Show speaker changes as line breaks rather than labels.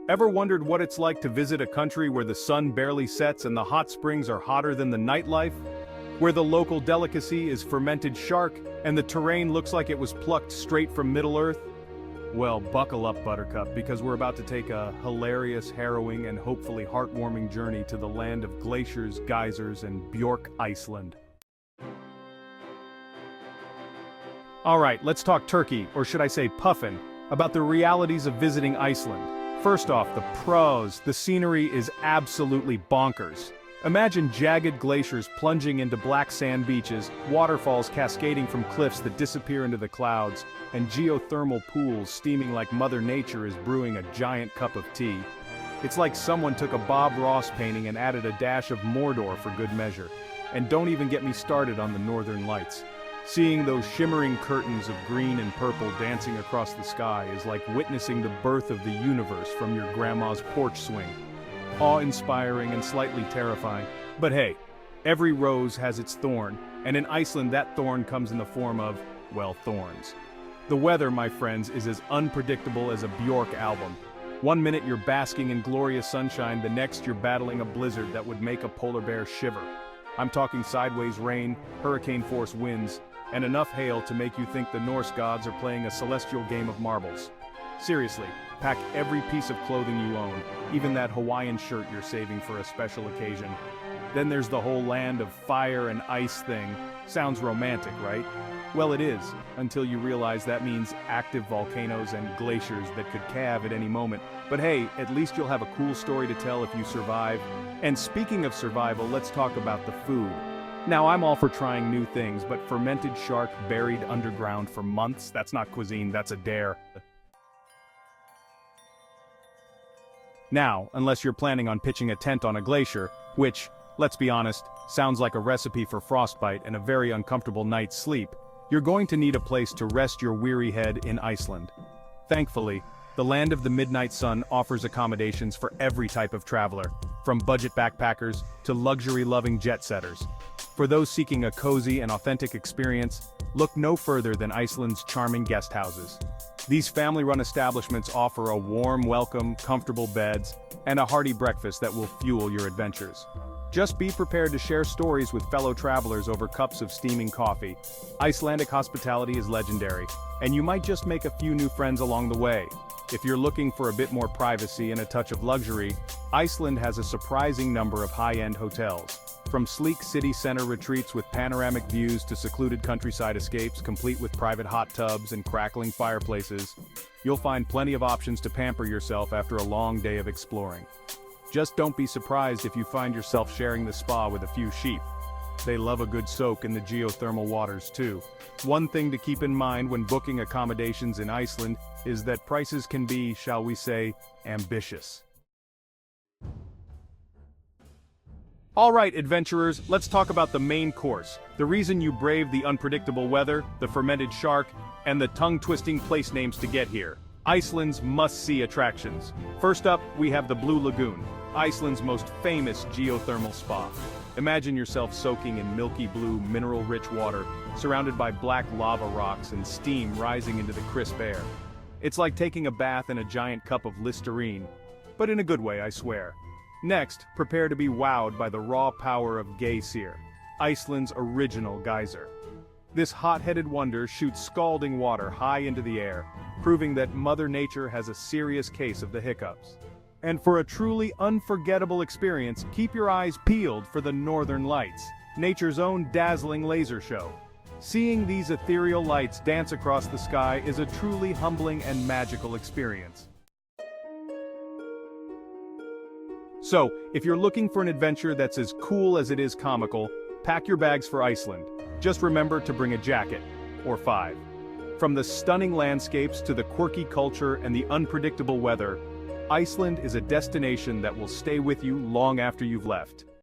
Ever wondered what it's like to visit a country where the sun barely sets and the hot springs are hotter than the nightlife? Where the local delicacy is fermented shark and the terrain looks like it was plucked straight from Middle-earth? Well, buckle up, Buttercup, because we're about to take a hilarious, harrowing, and hopefully heartwarming journey to the land of glaciers, geysers, and Bjork, Iceland. Alright, let's talk turkey, or should I say puffin, about the realities of visiting Iceland. First off, the pros. The scenery is absolutely bonkers. Imagine jagged glaciers plunging into black sand beaches, waterfalls cascading from cliffs that disappear into the clouds, and geothermal pools steaming like Mother Nature is brewing a giant cup of tea. It's like someone took a Bob Ross painting and added a dash of Mordor for good measure. And don't even get me started on the northern lights. Seeing those shimmering curtains of green and purple dancing across the sky is like witnessing the birth of the universe from your grandma's porch swing. Awe-inspiring and slightly terrifying. But hey, every rose has its thorn, and in Iceland that thorn comes in the form of, well, thorns. The weather, my friends, is as unpredictable as a Bjork album. One minute you're basking in glorious sunshine, the next you're battling a blizzard that would make a polar bear shiver. I'm talking sideways rain, hurricane-force winds, and enough hail to make you think the Norse gods are playing a celestial game of marbles. Seriously, pack every piece of clothing you own, even that Hawaiian shirt you're saving for a special occasion. Then there's the whole land of fire and ice thing. Sounds romantic, right? Well, it is, until you realize that means active volcanoes and glaciers that could calve at any moment. But hey, at least you'll have a cool story to tell if you survive. And speaking of survival, let's talk about the food. Now, I'm all for trying new things, but fermented shark buried underground for months? That's not cuisine, that's a dare. Now, unless you're planning on pitching a tent on a glacier, which, let's be honest, sounds like a recipe for frostbite and a very uncomfortable night's sleep, you're going to need a place to rest your weary head in Iceland. Thankfully, the land of the midnight sun offers accommodations for every type of traveler, from budget backpackers to luxury-loving jet-setters. For those seeking a cozy and authentic experience, look no further than Iceland's charming guest houses. These family-run establishments offer a warm welcome, comfortable beds, and a hearty breakfast that will fuel your adventures. Just be prepared to share stories with fellow travelers over cups of steaming coffee. Icelandic hospitality is legendary, and you might just make a few new friends along the way. If you're looking for a bit more privacy and a touch of luxury, Iceland has a surprising number of high-end hotels. From sleek city center retreats with panoramic views to secluded countryside escapes complete with private hot tubs and crackling fireplaces, you'll find plenty of options to pamper yourself after a long day of exploring. Just don't be surprised if you find yourself sharing the spa with a few sheep. They love a good soak in the geothermal waters too. One thing to keep in mind when booking accommodations in Iceland is that prices can be, shall we say, ambitious. Alright, adventurers, let's talk about the main course. The reason you brave the unpredictable weather, the fermented shark, and the tongue-twisting place names to get here. Iceland's must-see attractions. First up, we have the Blue Lagoon, Iceland's most famous geothermal spa. Imagine yourself soaking in milky blue, mineral-rich water, surrounded by black lava rocks and steam rising into the crisp air. It's like taking a bath in a giant cup of Listerine. But in a good way, I swear. Next, prepare to be wowed by the raw power of Geysir, Iceland's original geyser. This hot-headed wonder shoots scalding water high into the air, proving that Mother Nature has a serious case of the hiccups. And for a truly unforgettable experience, keep your eyes peeled for the Northern Lights, nature's own dazzling laser show. Seeing these ethereal lights dance across the sky is a truly humbling and magical experience. So, if you're looking for an adventure that's as cool as it is comical, pack your bags for Iceland. Just remember to bring a jacket, or 5. From the stunning landscapes to the quirky culture and the unpredictable weather, Iceland is a destination that will stay with you long after you've left.